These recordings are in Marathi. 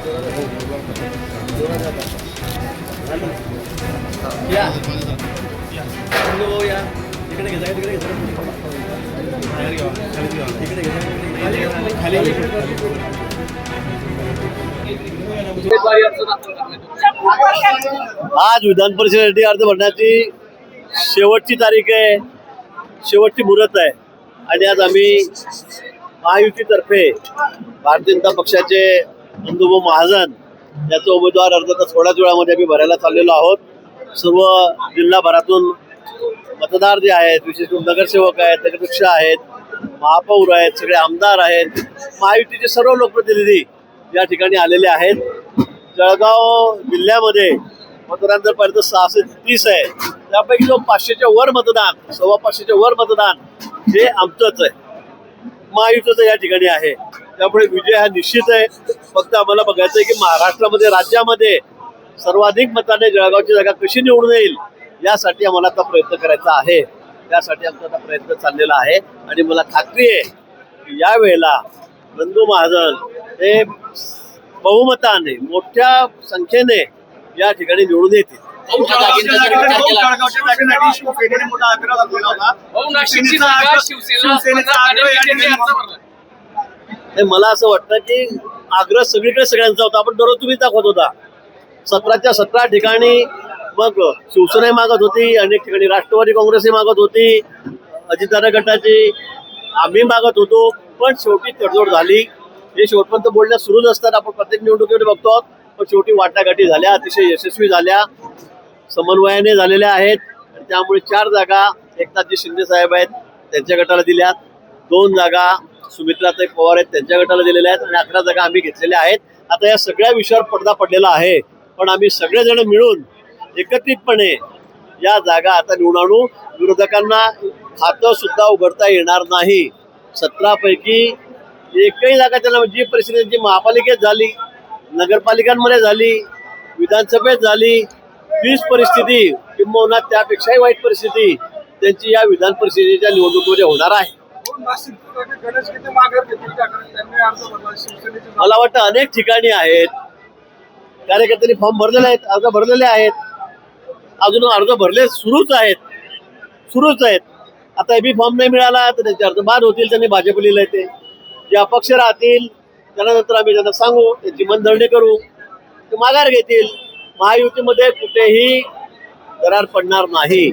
आज विधान परिषदेसाठी अर्ज भरण्याची शेवटची तारीख आहे, शेवटची मुहूर्त आहे आणि आज आम्ही महायुतीतर्फे भारतीय जनता पक्षाचे नंदुभाऊ महाजन याचा उमेदवार अर्ज तर थोड्याच वेळामध्ये आम्ही भरायला चाललेलो आहोत. सर्व जिल्हाभरातून मतदार जे आहेत, विशेष करून नगरसेवक आहेत, नगराध्यक्ष आहेत, महापौर आहेत, सगळे आमदार आहेत, महायुतीचे सर्व लोकप्रतिनिधी या ठिकाणी आलेले आहेत. जळगाव जिल्ह्यामध्ये मतदान जर पाहिलं तर 630 आहे, त्यापैकी जो 500च्या वर मतदान, 525च्या वर मतदान हे आमचंच आहे, महायुतीचं या ठिकाणी आहे. त्यामुळे विजय हा निश्चित आहे. फक्त आम्हाला बघायचं आहे की महाराष्ट्रामध्ये, राज्यामध्ये सर्वाधिक मताने जळगावची जागा कशी निवडून येईल यासाठी आम्हाला आता प्रयत्न करायचा आहे. त्यासाठी आमचा आता प्रयत्न चाललेला आहे आणि मला खात्री आहे की यावेळेला नंदू महाजन हे बहुमताने, मोठ्या संख्येने या ठिकाणी निवडून येतील. मला असं वाटतं की आग्रह सगळीकडे सगळ्यांचा होता. आपण दररोज तुम्ही दाखवत होता 17च्या 17 ठिकाणी. मग शिवसेना मागत होती, अनेक ठिकाणी राष्ट्रवादी काँग्रेसही मागत होती, अजितदादा गटाची आम्ही मागत होतो, पण शेवटी तडजोड झाली. हे शेवटपर्यंत बोलण्यास सुरूच असतात, आपण प्रत्येक निवडणुकीमध्ये बघतो. पण शेवटी वाटाघाटी झाल्या, अतिशय यशस्वी झाल्या, समन्वयाने झालेल्या आहेत आणि त्यामुळे 4 जागा एकनाथजी शिंदे साहेब आहेत त्यांच्या गटाला दिल्यात, 2 जागा सुमित्राताई पवार आहेत त्यांच्या गटाला दिलेल्या आहेत आणि 11 जागा आम्ही घेतलेल्या आहेत. आता या सगळ्या विषयावर पडदा पडलेला आहे, पण आम्ही सगळेजण मिळून एकत्रितपणे या जागा आता निवडून आणू. विरोधकांना खातं सुद्धा उघडता येणार नाही. 17 पैकी एकही जागा त्यांना, जी परिस्थिती महापालिकेत झाली, नगरपालिकांमध्ये झाली, विधानसभेत झाली, तीच परिस्थिती किंबहुना त्यापेक्षाही वाईट परिस्थिती त्यांची या विधान परिषदेच्या निवडणुकीमध्ये होणार आहे. मला वाटतं अनेक ठिकाणी आहेत, कार्यकर्त्यांनी फॉर्म भरलेले आहेत, अर्ज भरलेले आहेत, अजून अर्ज भरले सुरूच आहेत. आता एबी फॉर्म नाही मिळाला तर त्यांचे अर्ज बाद होतील. त्यांनी भाजप लिहिलंय ते, जे अपक्ष राहतील त्यानंतर आम्ही त्यांना सांगू, त्यांची मनधरणी करू, ते माघार घेतील. महायुतीमध्ये कुठेही दरार पडणार नाही,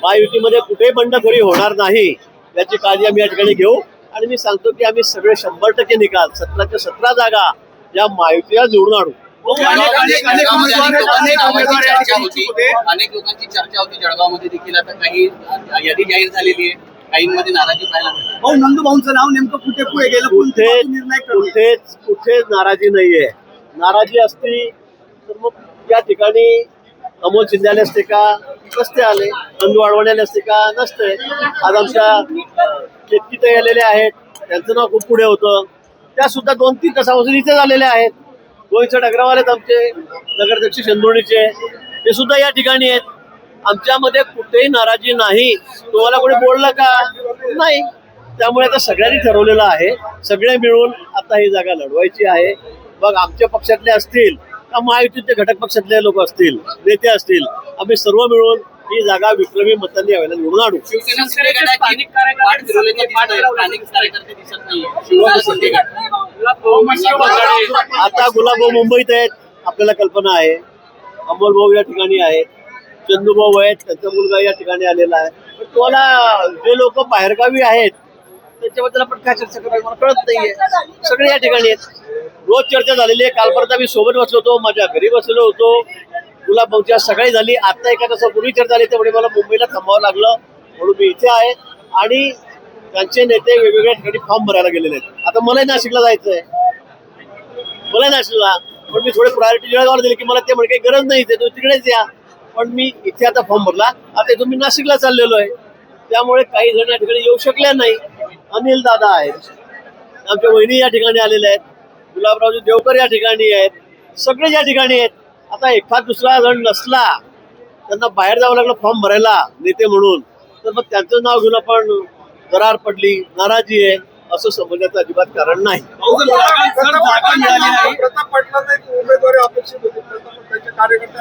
महायुतीमध्ये कुठेही बंडखोरी होणार नाही याची काळजी आम्ही या ठिकाणी घेऊ. आणि मी सांगतो की आम्ही सगळे 100% निकाल 17च्या 17 जागा या महायुतीला निवडून आणू. अनेक लोकांची चर्चा होती जळगावमध्ये देखील. आता काही यादी जाहीर झालेली आहे, काहींमध्ये नाराजी पाहायला मिळते. नंदूभाऊंचं नाव नेमकं कुठे पुढे गेलं? कुठे नाराजी नाहीये. नाराजी असती तर मग या ठिकाणी अमोल शिंदे आले असते का? नसते आले. नंदू वाढवणे आले असते का? नसते. आज आमच्या केतकीताई आलेले आहेत, त्यांचं नाव खूप पुढे होतं, त्या सुद्धा 2-3 तासापासून इथे झालेल्या आहेत. गोविंद अग्रवाल आहेत आमचे नगराध्यक्ष शेंदुर्णीचे, ते सुद्धा या ठिकाणी आहेत. आमच्यामध्ये कुठेही नाराजी नाही. तुम्हाला कोणी बोललं का? नाही. त्यामुळे आता सगळ्यांनी ठरवलेलं आहे, सगळे मिळून आता ही जागा लढवायची आहे. मग आमच्या पक्षातले असतील का महायुतीचे घटक पक्षातले लोक असतील, नेते असतील, आम्ही सर्व मिळून ही जागा विक्रमी मतांनी यावेळेला निवडून आणू. आता गुलाबभाऊ मुंबईत आहेत, आपल्याला कल्पना आहे. अमोल भाऊ या ठिकाणी आहेत, चंदू भाऊ आहेत, त्यांचा मुलगा या ठिकाणी आलेला आहे. पण तुम्हाला जे लोक बाहेरगावी आहेत त्याच्याबद्दल आपण काय चर्चा करायला मला कळत नाहीये. सगळे या ठिकाणी आहेत, रोज चर्चा झालेली आहे. कालपर्यंत आम्ही सोबत बसलो होतो, माझ्या घरी बसलो होतो. गुलाब भाऊची आज सकाळी झाली, आता एका तासापूर्वी चर्चा झाली, त्यामुळे मला मुंबईला थांबावं लागलं, म्हणून मी इथे आहे. आणि त्यांचे नेते वेगवेगळ्या ठिकाणी फॉर्म भरायला गेलेले आहेत. आता मलाही नाशिकला जायचंय, मलाही नाशिकला, पण मी थोडी प्रायोरिटी जळगावला दिली की मला ते म्हणजे काही गरज नाही, ते तुम्ही तिकडेच या. पण मी इथे आता फॉर्म भरला, आता इथून मी नाशिकला चाललेलो आहे. त्यामुळे काही जण या ठिकाणी येऊ शकल्या नाही. अनिल दादा आहेत, आमच्या वहिनी या ठिकाणी आलेल्या आहेत, गुलाबरावजी देवकर या ठिकाणी आहेत, सगळे या ठिकाणी आहेत. आता एखाद दुसरा जण नसला, त्यांना बाहेर जावं लागलं फॉर्म भरायला नेते म्हणून, तर मग त्यांचं नाव घेऊन आपण दरार पडली, नाराजी आहे असं समजण्याचं अजिबात कारण नाही. प्रताप पाटलांना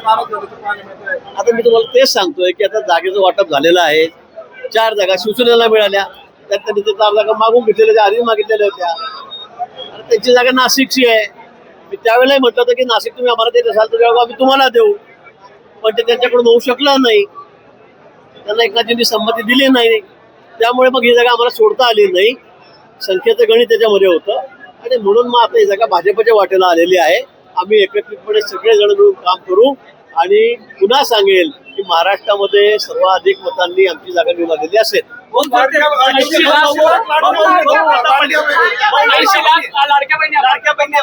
नाराज झाल्याचं पाहायला मिळतंय. आता मी तुम्हाला तेच सांगतोय की आता जागेचं वाटप झालेलं आहे. 4 जागा शिवसेनेला मिळाल्या, त्यात त्यांनी ते 4 जागा मागून घेतलेल्या होत्या, आधी मागितलेल्या होत्या. आणि त्यांची जागा नाशिकची आहे. मी त्यावेळेलाही म्हटलं होतं की नाशिक तुम्ही आम्हाला देत असाल तर आम्ही तुम्हाला देऊ, पण ते त्यांच्याकडून होऊ शकलं नाही. त्यांना एकनाथजींनी संमती दिली नाही, त्यामुळे मग ही जागा आम्हाला सोडता आली नाही. संख्येचं गणित त्याच्यामध्ये होतं आणि म्हणून मग आता ही जागा भाजपच्या वाटेला आलेली आहे. आम्ही एकत्रितपणे सगळेजण मिळून काम करू आणि पुन्हा सांगेल की महाराष्ट्रामध्ये सर्वाधिक मतांनी आमची जागा निवडलेली असेल. लाडक्या बहिणी